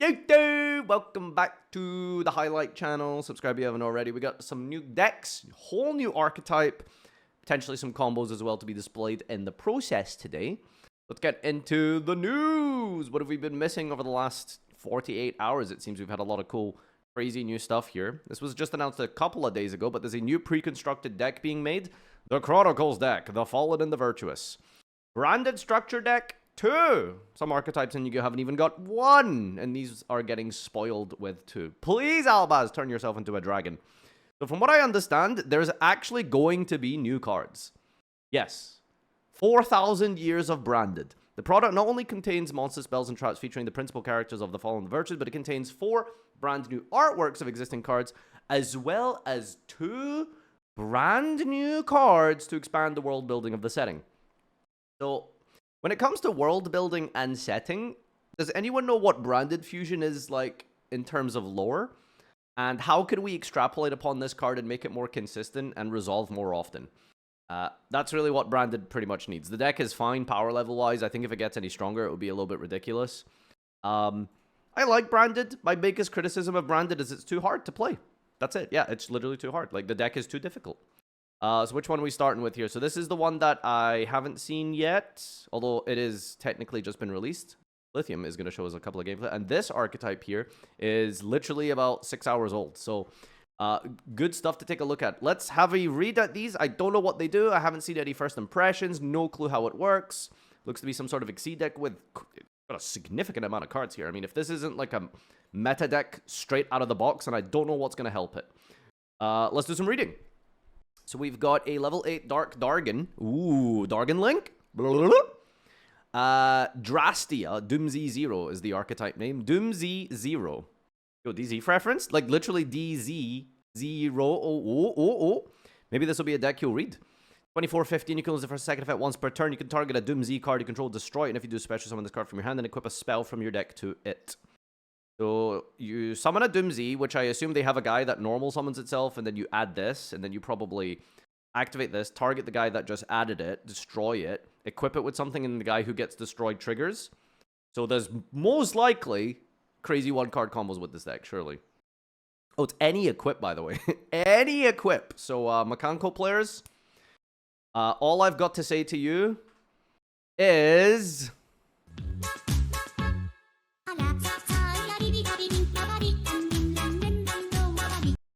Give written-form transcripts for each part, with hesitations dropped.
YouTube! Welcome back to the highlight channel. Subscribe if you haven't already. We got some new decks, whole new archetype, potentially some combos as well to be displayed in the process today. Let's get into the news. What have we been missing over the last 48 hours? It seems we've had a lot of cool, crazy new stuff here. This was just announced a couple of days ago, but there's a new pre-constructed deck being made. The Chronicles deck, the Fallen and the Virtuous. Branded structure deck, 2. Some archetypes in Yu-Gi-Oh! Haven't even got 1, and these are getting spoiled with 2. Please, Albaz, turn yourself into a dragon. So from what I understand, there's actually going to be new cards. Yes. 4,000 years of branded. The product not only contains monster spells and traps featuring the principal characters of the Fallen and the Virtuous, but it contains 4 brand new artworks of existing cards, as well as 2 brand new cards to expand the world building of the setting. So, when it comes to world building and setting, does anyone know what branded fusion is like in terms of lore? And how can we extrapolate upon this card and make it more consistent and resolve more often? That's really what branded pretty much needs. The deck is fine power level wise. I think if it gets any stronger, it would be a little bit ridiculous. I like branded. My biggest criticism of branded is it's too hard to play. That's it. Yeah, it's literally too hard. Like, the deck is too difficult. So which one are we starting with here? So this is the one that I haven't seen yet, although it is technically just been released. Lithium is going to show us a couple of gameplay. And this archetype here is literally about 6 hours old. So good stuff to take a look at. Let's have a read at these. I don't know what they do. I haven't seen any first impressions. No clue how it works. Looks to be some sort of XYZ deck with a significant amount of cards here. I mean, if this isn't like a meta deck straight out of the box, then I don't know what's going to help it. Let's do some reading. So we've got a level 8 Dark Dargon. Ooh, Dargon Link. Drastia. Doomsy 0 is the archetype name. Doomsy 0. Yo, DZ reference? Like literally DZ 0. Oh. Maybe this will be a deck you'll read. 24/15, you can lose the first second effect once per turn. You can target a Doomsy card you control, destroy it, and if you do special summon this card from your hand, then equip a spell from your deck to it. So you summon a Doomsy, which I assume they have a guy that normal summons itself, and then you add this, and then you probably activate this, target the guy that just added it, destroy it, equip it with something, and the guy who gets destroyed triggers. So there's most likely crazy one-card combos with this deck, surely. Oh, it's any equip, by the way. Any equip. So, Makanko players, all I've got to say to you is...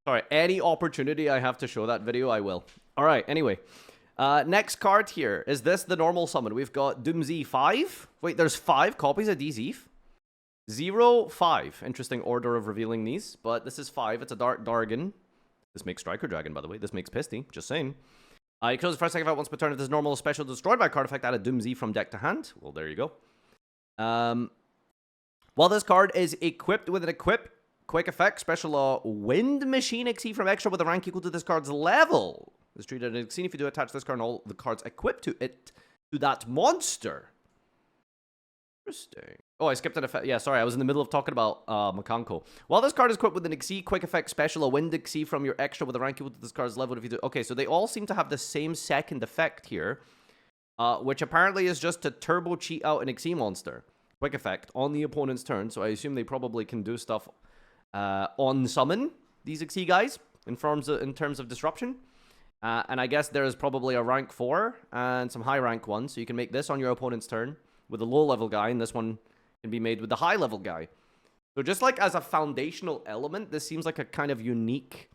Sorry, any opportunity I have to show that video, I will. Alright, anyway. Next card here. Is this the normal summon? We've got Doomsy 5. Wait, there's 5 copies of DZ. 0, 5. Interesting order of revealing these. But this is 5. It's a Dark Dargon. This makes Striker Dragon, by the way. This makes Pisty. Just saying. You close the first second effect once per turn. If this normal special destroyed by a card effect, add a Doomsy from deck to hand. Well, there you go. While this card is equipped with an quick effect, special Wind Machine XE from extra with a rank equal to this card's level. Is treated as XE if you do attach this card and all the cards equipped to it to that monster. Interesting. Oh, I skipped an effect. Yeah, sorry, I was in the middle of talking about Makanko. While this card is equipped with an XE quick effect special, a Wind XE from your extra with a rank equal to this card's level if you do. Okay, so they all seem to have the same second effect here, which apparently is just to turbo cheat out an XE monster. Quick effect on the opponent's turn, so I assume they probably can do stuff on summon, these XE guys, in terms of disruption. And I guess there is probably a rank 4 and some high rank 1, so you can make this on your opponent's turn with a low level guy, and this one can be made with the high level guy. So just like as a foundational element, this seems like a kind of unique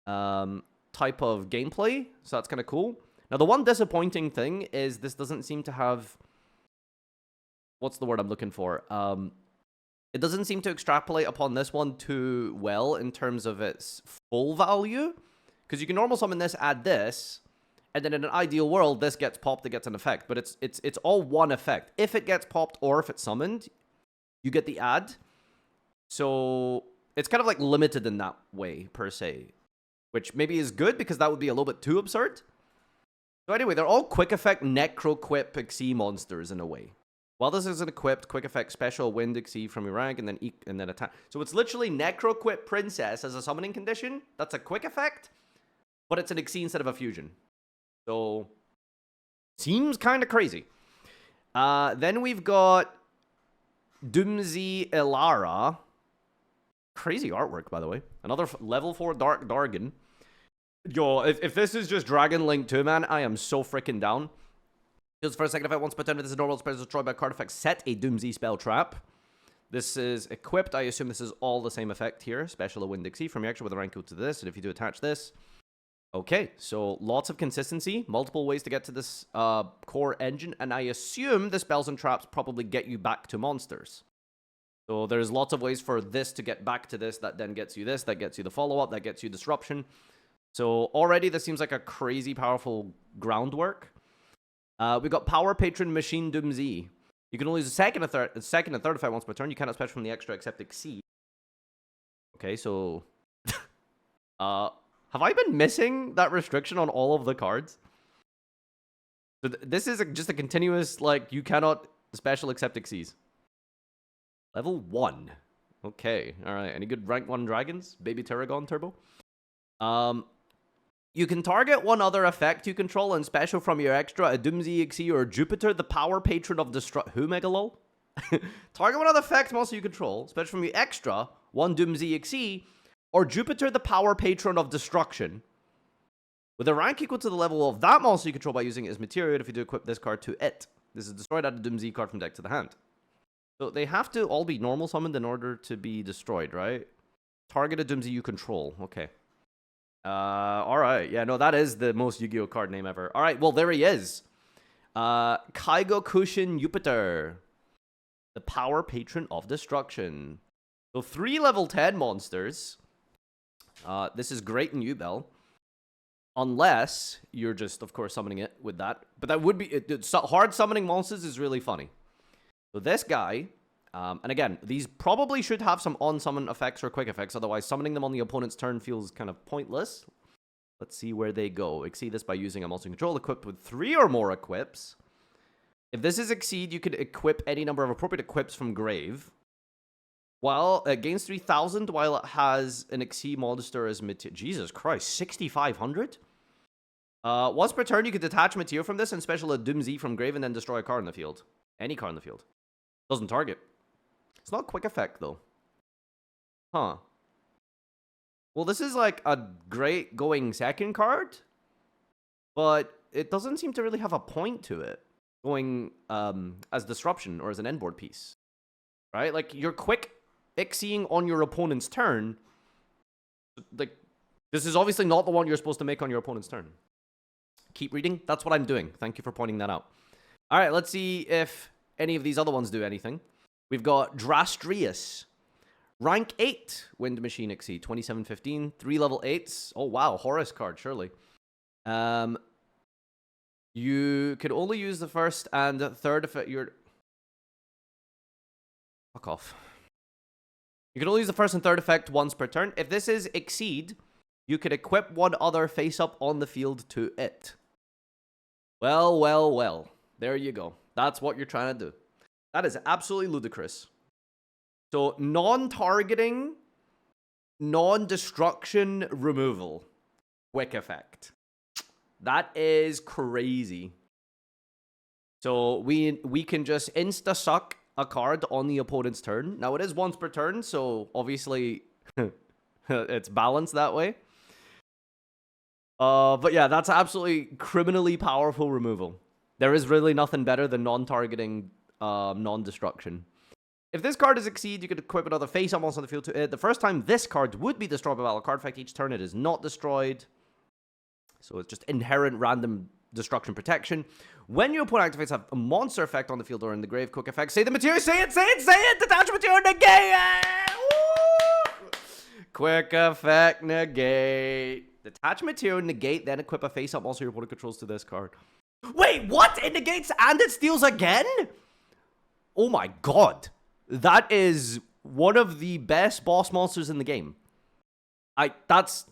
type of gameplay, so that's kind of cool. Now the one disappointing thing is this doesn't seem to have... What's the word I'm looking for? It doesn't seem to extrapolate upon this one too well in terms of its full value. Because you can normal summon this, add this, and then in an ideal world, this gets popped, it gets an effect. But it's all one effect. If it gets popped or if it's summoned, you get the add. So it's kind of like limited in that way, per se. Which maybe is good because that would be a little bit too absurd. So anyway, they're all quick effect Necro-Quip XE monsters in a way. While this is an equipped quick effect special Wind XE from your rank and then attack. So it's literally Necro-Quip Princess as a summoning condition. That's a quick effect, but it's an XE instead of a fusion. So seems kind of crazy. Then we've got Doomsy Elara. Crazy artwork, by the way. Another level 4 Dark Dargon. Yo, if this is just Dragon Link 2, man, I am so freaking down. Just for a second, if I once per turn, if this is normal spell is destroyed by a card effect, set a Doomsy spell trap. This is equipped. I assume this is all the same effect here. Special a Wind Dixie from your extra with a rank equal to this. And if you do attach this. Okay, so lots of consistency. Multiple ways to get to this core engine. And I assume the spells and traps probably get you back to monsters. So there's lots of ways for this to get back to this. That then gets you this. That gets you the follow-up. That gets you disruption. So already this seems like a crazy powerful groundwork. We've got Power Patron Machine Doomsy. You can only use the second and third effect once per turn. You cannot special from the extra except exceed. Okay, so have I been missing that restriction on all of the cards? So this is just a continuous, like, you cannot special except exceeds. Level 1. Okay, alright. Any good rank 1 dragons? Baby Terragon Turbo? You can target one other effect you control and special from your extra, a Doomsy Exceed or Jupiter, the Power Patron of Destruction. Who, Megalol? Target one other effect monster you control, special from your extra, one Doomsy Exceed, or Jupiter, the Power Patron of Destruction. With a rank equal to the level of that monster you control by using it as material if you do equip this card to it. This is destroyed at a Doomsy card from deck to the hand. So they have to all be normal summoned in order to be destroyed, right? Target a Doomsy you control. Okay. Alright. Yeah, no, that is the most Yu-Gi-Oh card name ever. Alright, well, there he is. Kaigo Kushin Jupiter. The Power Patron of Destruction. So 3 level 10 monsters. This is great in Yubel. Unless you're just, of course, summoning it with that. But that would be... hard summoning monsters is really funny. So this guy... and again, these probably should have some on-summon effects or quick effects. Otherwise, summoning them on the opponent's turn feels kind of pointless. Let's see where they go. Exceed this by using a monster control equipped with 3 or more equips. If this is Exceed, you could equip any number of appropriate equips from Grave. While it gains 3,000 while it has an Exceed monster as material. Jesus Christ, 6,500? Once per turn, you can detach material from this and special a Doomsy from Grave and then destroy a card in the field. Any card in the field. Doesn't target. It's not quick effect, though. Huh. Well, this is like a great going second card, but it doesn't seem to really have a point to it. Going as disruption or as an endboard piece. Right? Like, you're quick Xying on your opponent's turn. Like, this is obviously not the one you're supposed to make on your opponent's turn. Keep reading. That's what I'm doing. Thank you for pointing that out. All right, let's see if any of these other ones do anything. We've got Drastrius. Rank 8. Wind Machine Exceed. 2715. 3 level 8s. Oh, wow. Horus card, surely. You could only use the first and third effect. Fuck off. You can only use the first and third effect once per turn. If this is Exceed, you could equip one other face-up on the field to it. Well, well, well. There you go. That's what you're trying to do. That is absolutely ludicrous. So, non-targeting, non-destruction removal. Quick effect. That is crazy. So, we can just insta-suck a card on the opponent's turn. Now, it is once per turn, so obviously it's balanced that way. But yeah, that's absolutely criminally powerful removal. There is really nothing better than non-targeting non-destruction. If this card is Exceed, you could equip another face-up monster on the field to it. The first time this card would be destroyed by battle card effect, each turn it is not destroyed. So it's just inherent random destruction protection. When your opponent activates a monster effect on the field or in the grave, quick effect, say the material, say it, detach material, negate it! Woo! Quick effect, negate. Detach material, negate, then equip a face-up monster your opponent controls to this card. Wait, what? It negates and it steals again? Oh my god. That is one of the best boss monsters in the game. This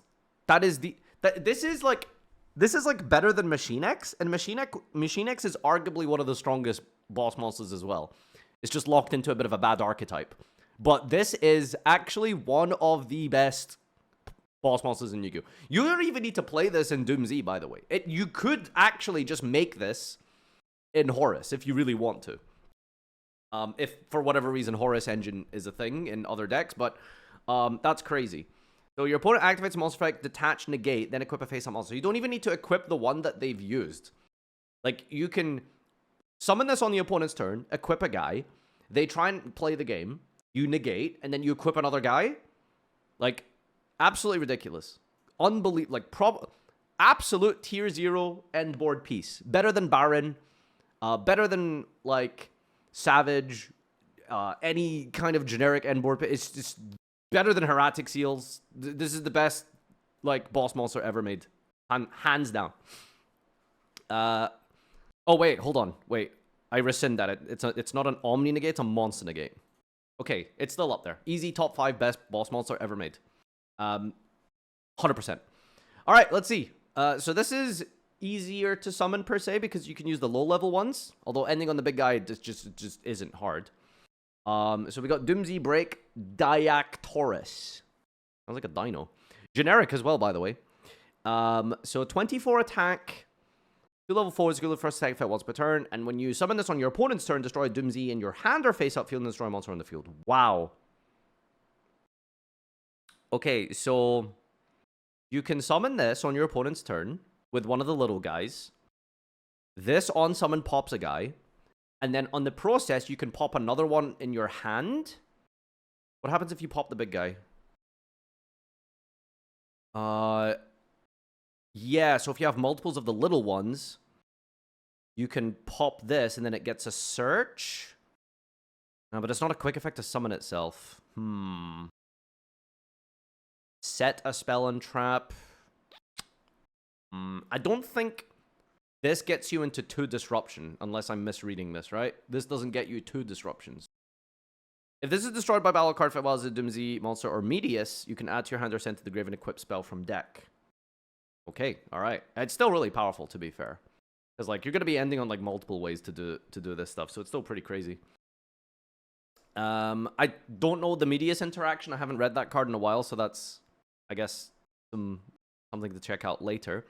is like better than Machine X, and Machine X is arguably one of the strongest boss monsters as well. It's just locked into a bit of a bad archetype. But this is actually one of the best boss monsters in Yu-Gi-Oh! You don't even need to play this in Doom Z, by the way. You could actually just make this in Horus if you really want to. If for whatever reason Horus Engine is a thing in other decks, but that's crazy. So your opponent activates a monster effect, detach, negate, then equip a face-up monster. You don't even need to equip the one that they've used. Like, you can summon this on the opponent's turn, equip a guy, they try and play the game, you negate, and then you equip another guy. Like, absolutely ridiculous. Unbelievable. Like, absolute tier 0 end board piece. Better than Baron, better than, like, Savage, any kind of generic end board piece. It's just better than Hecatoncheire Seals. This is the best, like, boss monster ever made. Hands down. Oh, wait, hold on. Wait, I rescind that. It's not an Omni Negate, it's a Monster Negate. Okay, it's still up there. Easy top 5 best boss monster ever made. 100%. All right, let's see. So this is easier to summon, per se, because you can use the low-level ones. Although ending on the big guy just isn't hard. So we got Doomsday Break, Diactorus. Sounds like a dino. Generic as well, by the way. So 24 attack, 2 level 4s, good first attack effect once per turn, and when you summon this on your opponent's turn, destroy a Doomsday in your hand or face-up field and destroy a monster on the field. Wow. Okay, so you can summon this on your opponent's turn with one of the little guys. This on summon pops a guy. And then on the process, you can pop another one in your hand. What happens if you pop the big guy? Yeah, so if you have multiples of the little ones, you can pop this, and then it gets a search. But it's not a quick effect to summon itself. Set a spell and trap. I don't think this gets you into 2 disruption, unless I'm misreading this, right? This doesn't get you 2 disruptions. If this is destroyed by battle card, while as a Doomsday monster or Medius, you can add to your hand or send to the grave an equipped spell from deck. Okay, alright. It's still really powerful, to be fair. Because, like, you're going to be ending on, like, multiple ways to do this stuff, so it's still pretty crazy. I don't know the Medius interaction. I haven't read that card in a while, so that's, I guess, something to check out later.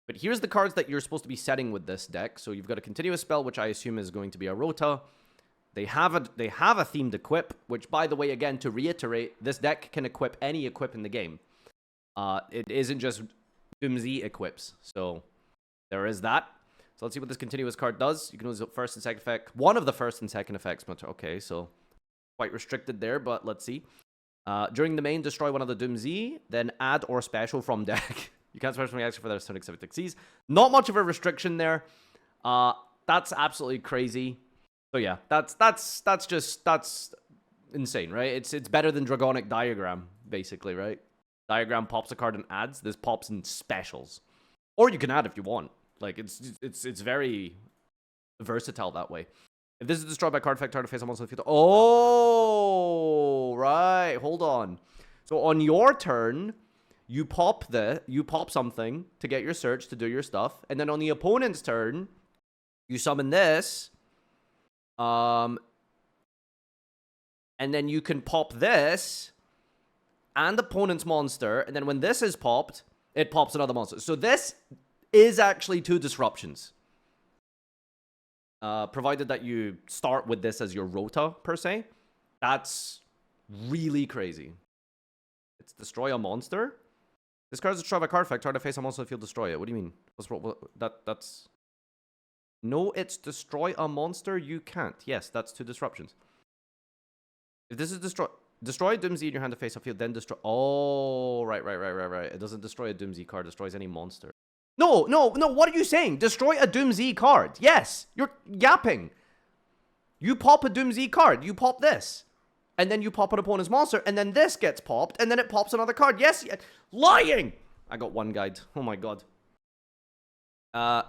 But here's the cards that you're supposed to be setting with this deck. So you've got a continuous spell, which I assume is going to be a Rota. They have a themed equip, which, by the way, again, to reiterate, this deck can equip any equip in the game. It isn't just Doomsday equips. So there is that. So let's see what this continuous card does. You can use first and second effect. One of the first and second effects. Okay, so quite restricted there, but let's see. During the main, destroy one of the Doomsday, then add or special from deck. You can't special reaction for their Sonic 76Cs. Not much of a restriction there. That's absolutely crazy. So yeah, that's insane, right? It's better than Dragonic Diagram, basically, right? Diagram pops a card and adds. This pops in specials. Or you can add if you want. Like, it's very versatile that way. If this is destroyed by card effect, target face on monster field. Oh, right. Hold on. So on your turn, you pop something to get your search to do your stuff, and then on the opponent's turn, you summon this, and then you can pop this and opponent's monster, and then when this is popped, it pops another monster. So this is actually 2 disruptions. Provided that you start with this as your Rota, per se. That's really crazy. It's destroy a monster? This card is destroyed by card effect. Target face a monster on the field, destroy it. What do you mean? That's... No, it's destroy a monster? You can't. Yes, that's 2 disruptions. If this is destroy a Doomsday in your hand to face a field, then destroy... Oh, right. It doesn't destroy a Doomsday card. It destroys any monster. No, what are you saying? Destroy a Doomsday card. Yes, you're yapping. You pop a Doomsday card. You pop this. And then you pop an opponent's monster, and then this gets popped, and then it pops another card. Yes, lying! I got one guide. Oh my god. Alright,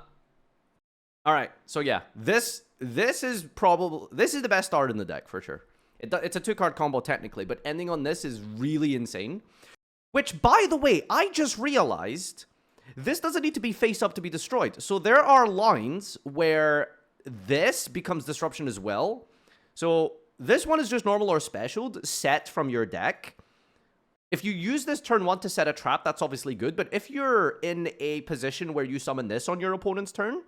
so yeah. This is the best start in the deck, for sure. It's a 2-card combo, technically, but ending on this is really insane. Which, by the way, I just realized... This doesn't need to be face up to be destroyed. So there are lines where this becomes disruption as well. So this one is just normal or special, set from your deck. If you use this turn 1 to set a trap, that's obviously good. But if you're in a position where you summon this on your opponent's turn,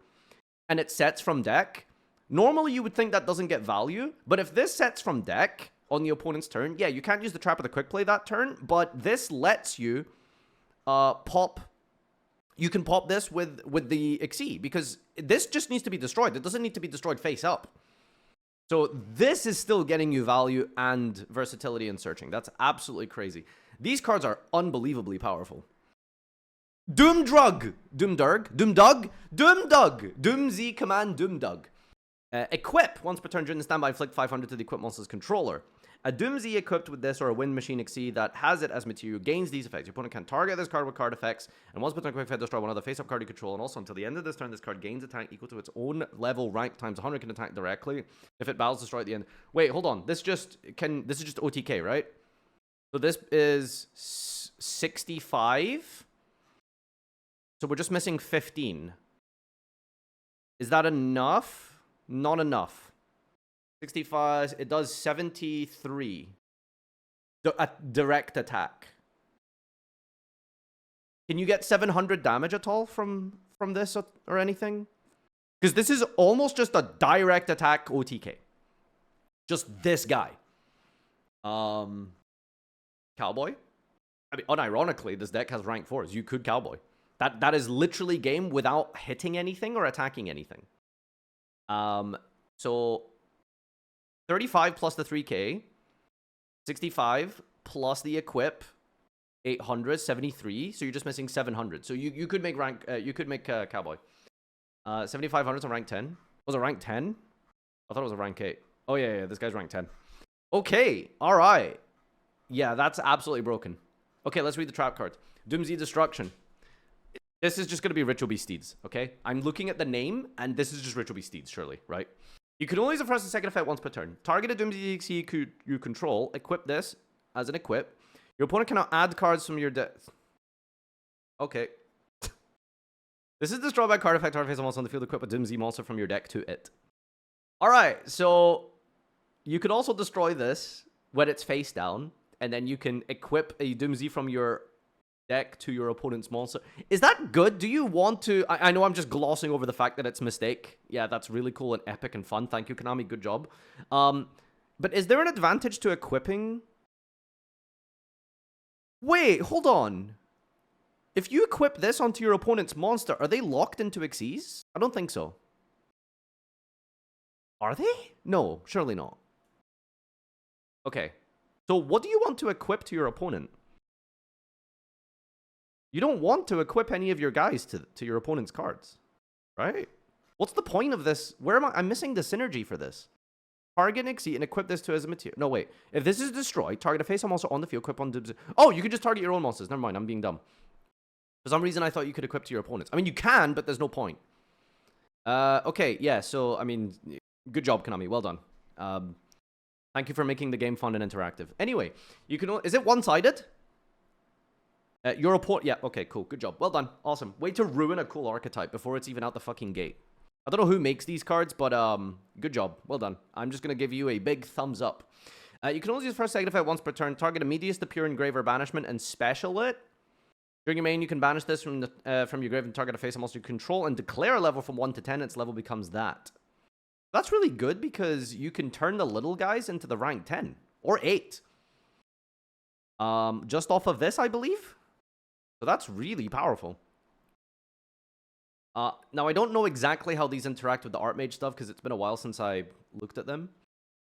and it sets from deck, Normally, you would think that doesn't get value, but if this sets from deck on the opponent's turn, yeah, you can't use the trap or the quick play that turn, but this lets you pop. You can pop this with the Xyz, because this just needs to be destroyed. It doesn't need to be destroyed face up. So this is still getting you value and versatility in searching. That's absolutely crazy. These cards are unbelievably powerful. Doomdrug, Doomz command Doomdug. Equip, once per turn during the standby, inflict 500 to the equip monster's controller. A Doomz equipped with this or a Wind Machine Xyz that has it as material gains these effects. Your opponent can target this card with card effects, and once per turn, quick effect, destroy one other face-up card you control, and also until the end of this turn, this card gains attack equal to its own level rank times 100, can attack directly. If it battles, destroy at the end. Wait, hold on. This is just OTK, right? So this is 65. So we're just missing 15. Is that enough? Not enough. 65, it does 73. Direct attack. Can you get 700 damage at all from this or anything? Because this is almost just a direct attack OTK. Just this guy. Cowboy? I mean, unironically, this deck has rank 4s. You could Cowboy. That is literally game without hitting anything or attacking anything. So 35 plus the 3k, 65 plus the equip, 800, 73. So you're just missing 700. So you could make rank, you could make Cowboy. 7,500 on rank 10. Was it rank 10? I thought it was a rank 8. Oh yeah, this guy's rank 10. Okay, all right. Yeah, that's absolutely broken. Okay, let's read the trap card. Doomsday Destruction. This is just going to be Ritual Beast Steeds, okay? I'm looking at the name, and this is just Ritual Beast Steeds, surely, right? You can only use the first and second effect once per turn. Target a Doomsday Xyz you control. Equip this as an equip. Your opponent cannot add cards from your deck. Okay. This is destroyed by card effect. Target face monster on the field. Equip a Doomsday monster from your deck to it. Alright, so you can also destroy this when it's face down, and then you can equip a Doomsday from your deck to your opponent's monster. Is that good? Do you want to... I know I'm just glossing over the fact that it's a mistake. Yeah, that's really cool and epic and fun. Thank you, Konami. Good job. But is there an advantage to equipping? Wait, hold on. If you equip this onto your opponent's monster, are they locked into Xyz? I don't think so. Are they? No, surely not. Okay. So what do you want to equip to your opponent? You don't want to equip any of your guys to your opponent's cards, right? What's the point of this? Where am I? I'm missing the synergy for this. Target Xyz and equip this to as a material. No, wait. If this is destroyed, target a face-up monster on the field, equip on Doomsday. Oh, you can just target your own monsters. Never mind, I'm being dumb. For some reason, I thought you could equip to your opponents. I mean, you can, but there's no point. Okay, yeah, so, I mean, good job, Konami. Well done. Thank you for making the game fun and interactive. Anyway, you can... Is it one-sided? Your opponent... Yeah, okay, cool. Good job. Well done. Awesome. Way to ruin a cool archetype before it's even out the fucking gate. I don't know who makes these cards, but good job. Well done. I'm just going to give you a big thumbs up. You can only use first second effect once per turn. Target Immediate, the Pure Engraver Banishment, and special it. During your main, you can banish this from your grave and target a face monster you control and declare a level from 1 to 10. Its level becomes that. That's really good because you can turn the little guys into the rank 10 or 8. Just off of this, I believe. So that's really powerful. Now, I don't know exactly how these interact with the Archmage stuff because it's been a while since I looked at them.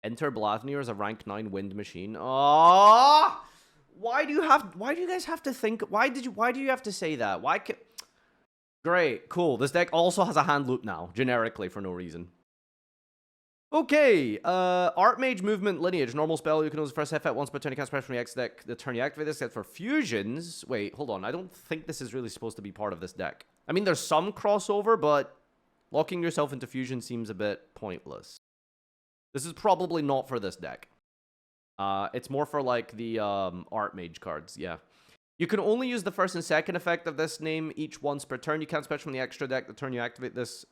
Enter Blathnir as a rank 9 wind machine. Oh, why do you guys have to think? Why do you have to say that? Great, cool. This deck also has a hand loop now, generically for no reason. Okay, Archmage Movement Lineage. Normal spell, you can use first effect once per turn. You cast pressure from your X deck. The turn you activate this, except for fusions. Wait, hold on. I don't think this is really supposed to be part of this deck. I mean, there's some crossover, but locking yourself into fusion seems a bit pointless. This is probably not for this deck. It's more for, like, the Archmage cards, yeah. You can only use the first and second effect of this name each once per turn. You can't special from the extra deck the turn you activate this.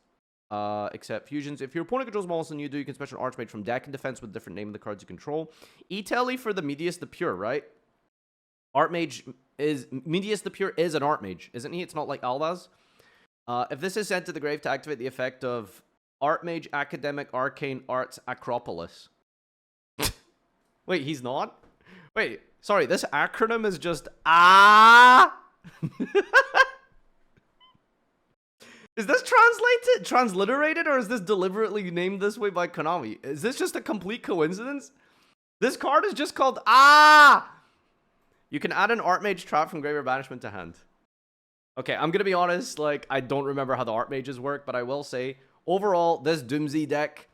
Except fusions. If your opponent controls more than you do, you can special Archmage from deck and defense with a different name of the cards you control. E-Telly for the Medius the Pure, right? Archmage is... Medius the Pure is an Archmage, isn't he? It's not like Albaz. If this is sent to the grave to activate the effect of Archmage, Academic, Arcane, Arts, Acropolis. Wait, he's not? Wait, sorry, this acronym is just Is this transliterated, or is this deliberately named this way by Konami? Is this just a complete coincidence? This card is just called You can add an Archmage trap from Grave or Banishment to hand. Okay, I'm gonna be honest, like, I don't remember how the Archmages work, but I will say, overall, this Doomsday deck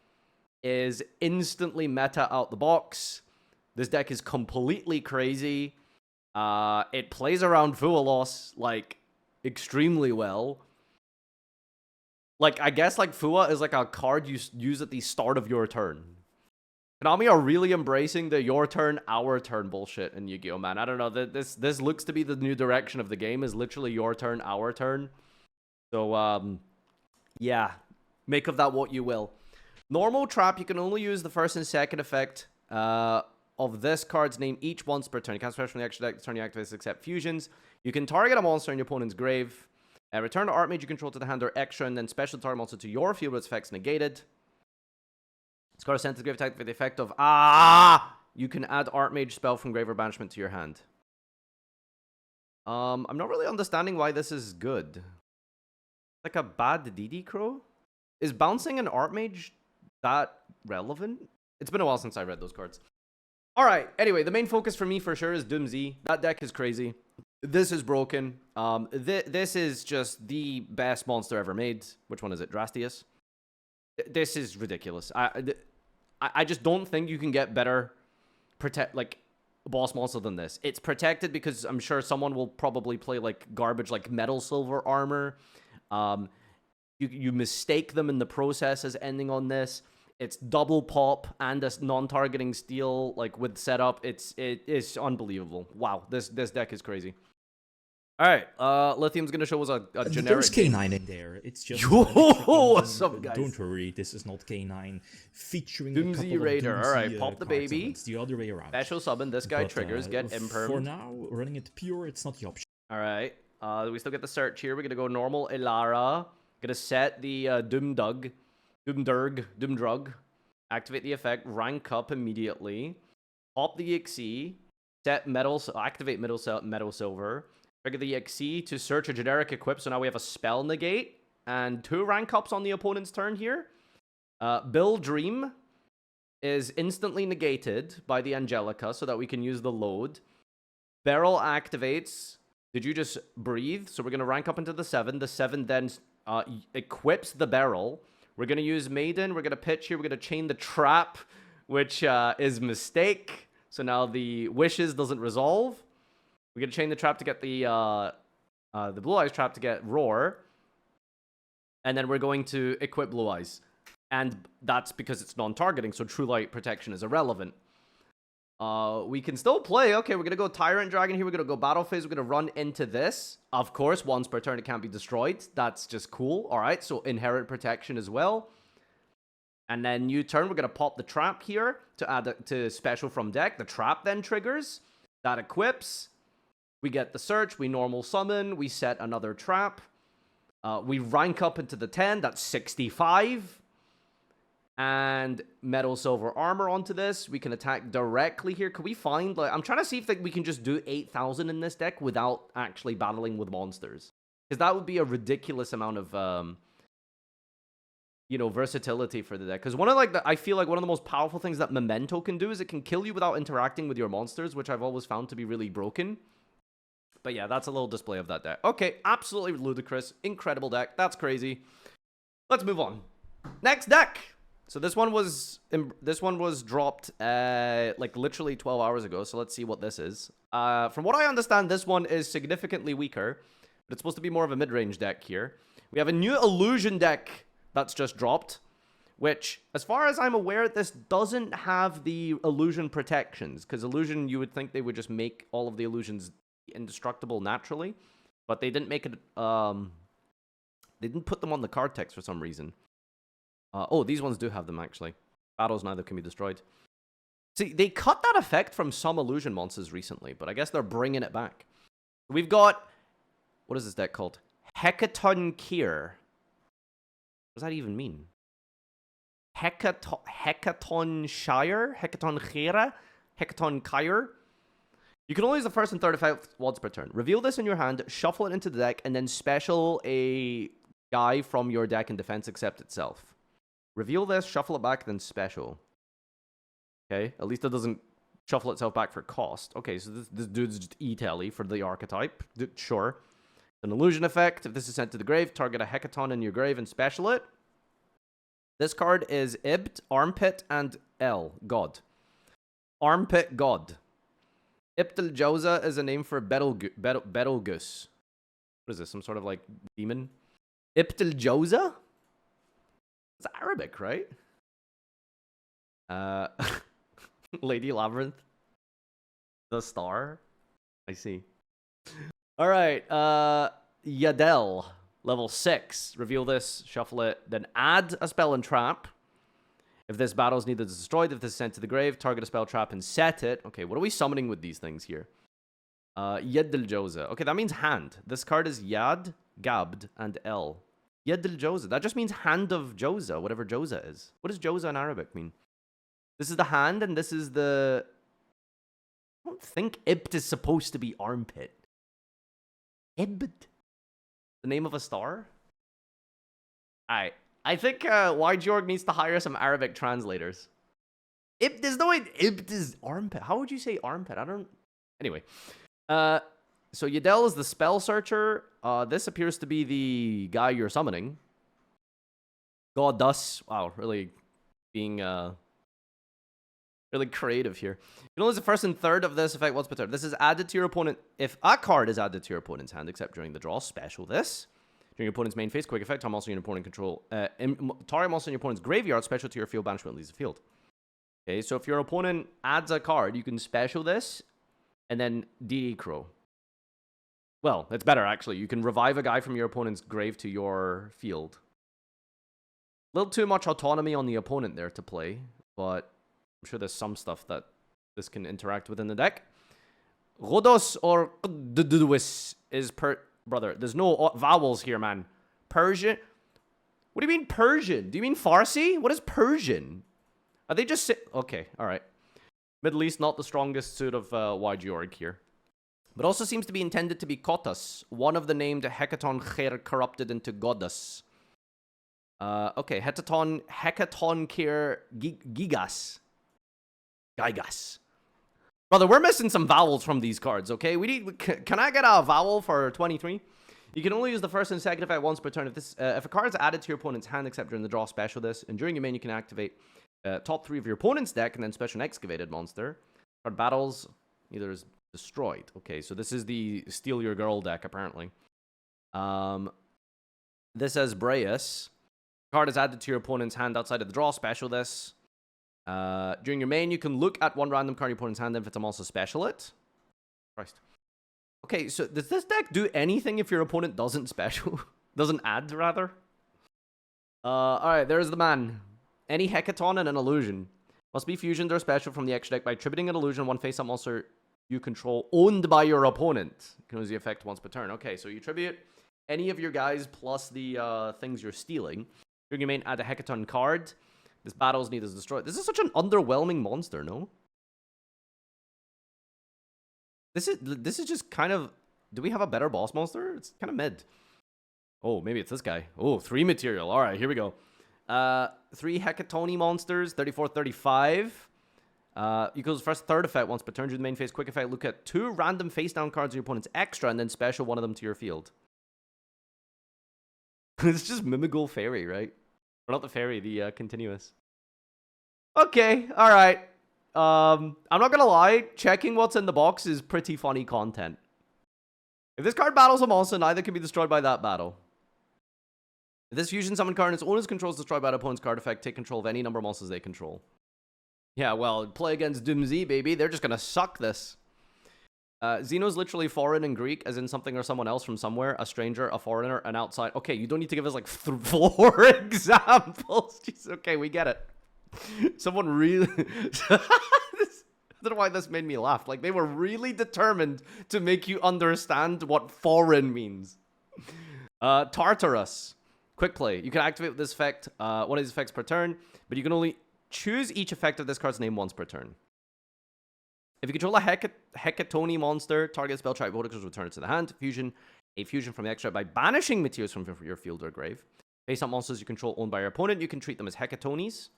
is instantly meta out the box. This deck is completely crazy. It plays around Fua, like, extremely well. Like, I guess, like, Fua is like a card you use at the start of your turn. Konami are really embracing the your turn, our turn bullshit in Yu-Gi-Oh, man. I don't know. This looks to be the new direction of the game, is literally your turn, our turn. So, yeah. Make of that what you will. Normal trap, you can only use the first and second effect of this card's name each once per turn. You can't special from the extra deck the turn you activate this except fusions. You can target a monster in your opponent's grave. Return the Archmage you control to the hand or extra, and then special target monster to your field with its effects negated. This card is sent to the grave attack with the effect of you can add Archmage spell from grave or banishment to your hand. I'm not really understanding why this is good. Like a bad DD Crow? Is bouncing an Archmage that relevant? It's been a while since I read those cards. Alright, anyway, the main focus for me for sure is Doomsday. That deck is crazy. This is broken. This is just the best monster ever made. Which one is it? Drastius? This is ridiculous. I just don't think you can get better boss monster than this. It's protected because I'm sure someone will probably play like garbage like metal silver armor. You mistake them in the process as ending on this. It's double pop and a non-targeting steal like with setup. It's unbelievable. Wow, this deck is crazy. All right, Lithium's gonna show us a generic. There's K9 in there. It's just. What's up, guys? Don't worry, this is not K9 featuring Doomsday Raider. All right, pop the baby. It's the other way around. Special summon. This guy triggers. Get imperm. For now, running it pure, it's not the option. All right. We still get the search here. We're gonna go normal Ilara. Gonna set the Doomdrug. Activate the effect. Rank up immediately. Pop the EXE. Set metal. Activate metal silver. Trigger the EXE to search a generic equip. So now we have a spell negate and 2 rank ups on the opponent's turn here. Bill Dream is instantly negated by the Angelica so that we can use the load. Barrel activates. Did you just breathe? So we're going to rank up into the 7. The 7 then equips the barrel. We're going to use Maiden. We're going to pitch here. We're going to chain the trap, which is mistake. So now the wishes doesn't resolve. We're going to chain the trap to get the Blue Eyes trap to get Roar. And then we're going to equip Blue Eyes. And that's because it's non-targeting, so True Light Protection is irrelevant. We can still play. Okay, we're going to go Tyrant Dragon here. We're going to go Battle Phase. We're going to run into this. Of course, once per turn, it can't be destroyed. That's just cool. All right, so Inherent Protection as well. And then new turn, we're going to pop the trap here to add to special from deck. The trap then triggers. That equips. We get the search, we normal summon, we set another trap. We rank up into the 10, that's 65. And metal silver armor onto this. We can attack directly here. Could we find, like, I'm trying to see if we can just do 8,000 in this deck without actually battling with monsters. Because that would be a ridiculous amount of, versatility for the deck. Because I feel like one of the most powerful things that Memento can do is it can kill you without interacting with your monsters, which I've always found to be really broken. But yeah, that's a little display of that deck. Okay, absolutely ludicrous. Incredible deck. That's crazy. Let's move on. Next deck. So this one was dropped like literally 12 hours ago. So let's see what this is. From what I understand, this one is significantly weaker. But it's supposed to be more of a mid-range deck here. We have a new Illusion deck that's just dropped. Which, as far as I'm aware, this doesn't have the Illusion protections. Because Illusion, you would think they would just make all of the illusions indestructible naturally, but they didn't make it they didn't put them on the card text for some reason. Oh, these ones do have them actually. Battles neither can be destroyed. See, they cut that effect from some illusion monsters recently, but I guess they're bringing it back. We've got, what is this deck called? Hecatoncheire. What does that even mean? Hecatoncheire? Hecatoncheire? You can only use the first and third effect once per turn. Reveal this in your hand, shuffle it into the deck, and then special a guy from your deck in defense except itself. Reveal this, shuffle it back, then special. Okay, at least it doesn't shuffle itself back for cost. Okay, so this dude's just E-Telly for the archetype. Sure. An illusion effect. If this is sent to the grave, target a Hecaton in your grave and special it. This card is Ibt, Armpit, and L, God. Armpit God. Yugioh is a name for Betelgeuse. What is this? Some sort of like demon? Yugioh? It's Arabic, right? Lady Labyrinth. The Star. I see. Alright, Yadel. Level 6. Reveal this, shuffle it, then add a spell and trap. If this battle is needed, it's destroyed. If this is sent to the grave, target a spell trap and set it. Okay, what are we summoning with these things here? Yugioh. Okay, that means hand. This card is Yad, Gabd, and El. Yugioh. That just means hand of Joza, whatever Joza is. What does Joza in Arabic mean? This is the hand, and this is the... I don't think Ibt is supposed to be armpit. Ibt? The name of a star? Alright. I think yugioh needs to hire some Arabic translators. There's no way Ibt is armpit. How would you say armpit? I don't... Anyway. So Yadel is the spell searcher. This appears to be the guy you're summoning. Goddess. Wow, really being really creative here. You can only use the first and third of this effect once per turn. This is added to your opponent. If a card is added to your opponent's hand, except during the draw, special this. During your opponent's main phase, quick effect, time also in your opponent control. Target also in your opponent's graveyard, special to your field, banishment leaves the field. Okay, so if your opponent adds a card, you can special this, and then DD Crow. Well, it's better, actually. You can revive a guy from your opponent's grave to your field. A little too much autonomy on the opponent there to play, but I'm sure there's some stuff that this can interact with in the deck. Rodos or Qdudwis is per... Brother, there's no vowels here, man. Persian? What do you mean Persian? Do you mean Farsi? What is Persian? Are they just... Okay, alright. Middle East, not the strongest suit of yugioh here. But also seems to be intended to be Kotas, one of the named Hecatoncheire corrupted into Goddess. Okay, Hecatoncheire Gigas. Gigas. Brother, we're missing some vowels from these cards, okay? Can I get a vowel for 23? You can only use the first and second effect once per turn. If a card is added to your opponent's hand, except during the draw, special this. And during your main, you can activate top 3 of your opponent's deck, and then special an excavated monster. Card battles, either is destroyed. Okay, so this is the Steal Your Girl deck, apparently. This says Breus. Card is added to your opponent's hand outside of the draw, special this. During your main, you can look at one random card in your opponent's hand, and if it's also special it. Christ. Okay, so does this deck do anything if your opponent doesn't special? Doesn't add, rather? Alright, there's the man. Any Hecaton and an illusion. Must be fusioned or special from the extra deck by attributing an illusion one face-up monster you control owned by your opponent. You can use the effect once per turn. Okay, so you tribute any of your guys plus the things you're stealing. During your main, add a Hecaton card. This battle's need is destroyed. This is such an underwhelming monster, no? This is just kind of... Do we have a better boss monster? It's kind of mid. Oh, maybe it's this guy. Oh, 3 material. All right, here we go. 3 Hecatoni monsters, 34, 35. Equals first third effect once per turn. During the main phase, quick effect. Look at 2 random face-down cards in your opponent's extra, and then special one of them to your field. It's just Mimigul Fairy, right? Or not the fairy, the continuous. Okay, alright. I'm not gonna lie, checking what's in the box is pretty funny content. If this card battles a monster, neither can be destroyed by that battle. If this fusion summon card in its owner's control is destroyed by an opponent's card effect, take control of any number of monsters they control. Yeah, well, play against Doomsday, baby. They're just gonna suck this. Xeno's literally foreign in Greek, as in something or someone else from somewhere, a stranger, a foreigner, an outside. Okay, you don't need to give us like 4 examples. Jeez, okay, we get it. Someone really... I don't know why this made me laugh. Like, they were really determined to make you understand what foreign means. Tartarus. quick play. You can activate this effect, one of these effects per turn, but you can only choose each effect of this card's name once per turn. If you control a Hecatoncheire monster, target spell trap vocals, return it to the hand. Fusion, a fusion from the extra by banishing materials from your field or grave. Face up monsters you control owned by your opponent, you can treat them as Hecatoncheires.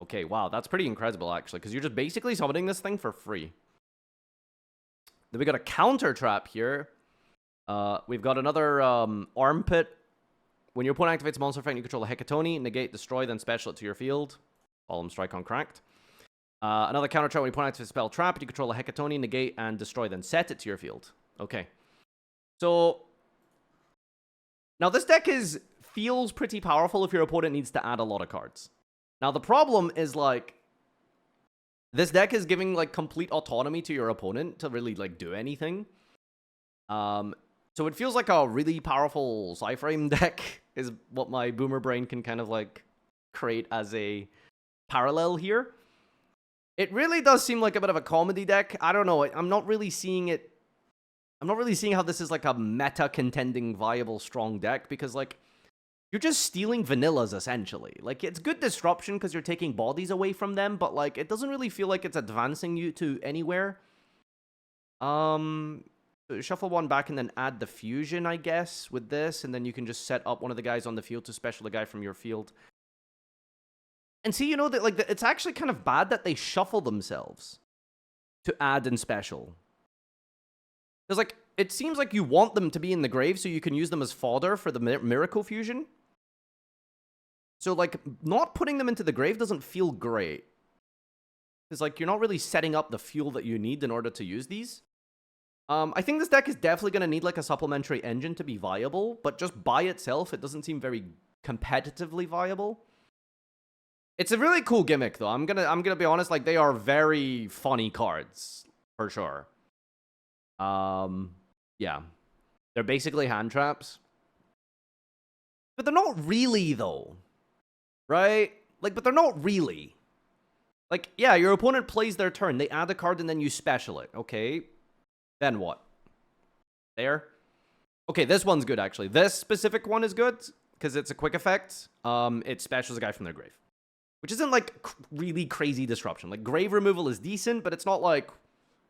Okay, wow, that's pretty incredible, actually, because you're just basically summoning this thing for free. Then we got a counter trap here. We've got another armpit. When your opponent activates a monster effect, you control a Hecatoncheire, negate, destroy, then special it to your field. Solemn Strike on Cracked. Another counter trap when your opponent activates a spell trap, you control a Hecatoncheire, negate, and destroy, then set it to your field. Okay. So, now this deck feels pretty powerful if your opponent needs to add a lot of cards. Now, the problem is, like, this deck is giving, like, complete autonomy to your opponent to really, like, do anything. So it feels like a really powerful Psy-Frame deck is what my boomer brain can kind of, like, create as a parallel here. It really does seem like a bit of a comedy deck. I don't know. I'm not really seeing it. I'm not really seeing how this is, like, a meta-contending, viable, strong deck because, like, you're just stealing vanillas, essentially. Like, it's good disruption because you're taking bodies away from them, but, like, it doesn't really feel like it's advancing you to anywhere. Shuffle one back and then add the fusion, I guess, with this, and then you can just set up one of the guys on the field to special a guy from your field. And see, you know, that, like, it's actually kind of bad that they shuffle themselves to add and special. Because, like, it seems like you want them to be in the grave so you can use them as fodder for the Miracle Fusion. So, like, not putting them into the grave doesn't feel great. It's like, you're not really setting up the fuel that you need in order to use these. I think this deck is definitely going to need, like, a supplementary engine to be viable, but just by itself, it doesn't seem very competitively viable. It's a really cool gimmick, though. I'm gonna be honest, like, they are very funny cards, for sure. Yeah. They're basically hand traps. But they're not really, though. Right? Like, but they're not really. Like, yeah, your opponent plays their turn. They add a card and then you special it. Okay. Then what? There. Okay, this one's good, actually. This specific one is good because it's a quick effect. It specials a guy from their grave. Which isn't, like, really crazy disruption. Like, grave removal is decent, but it's not like,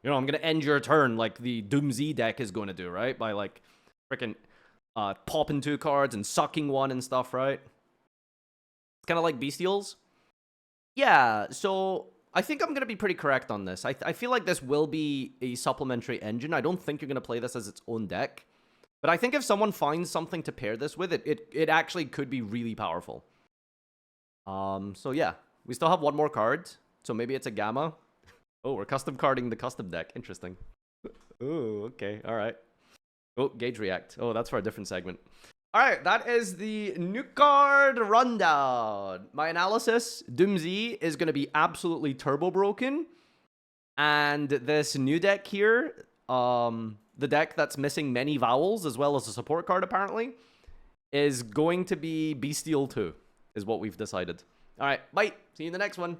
you know, I'm going to end your turn like the XYZ deck is going to do, right? By, like, freaking popping 2 cards and sucking 1 and stuff, right? It's kind of like Bestials. Yeah, so I think I'm going to be pretty correct on this. I feel like this will be a supplementary engine. I don't think you're going to play this as its own deck. But I think if someone finds something to pair this with, it actually could be really powerful. So yeah, we still have one more card. So maybe it's a Gamma. Oh, we're custom carding the custom deck. Interesting. Oh, okay. All right. Oh, Gauge React. Oh, that's for a different segment. All right, that is the new card rundown. My analysis, XYZ is going to be absolutely turbo broken. And this new deck here, the deck that's missing many vowels as well as a support card apparently, is going to be Bestial 2, is what we've decided. All right, bye. See you in the next one.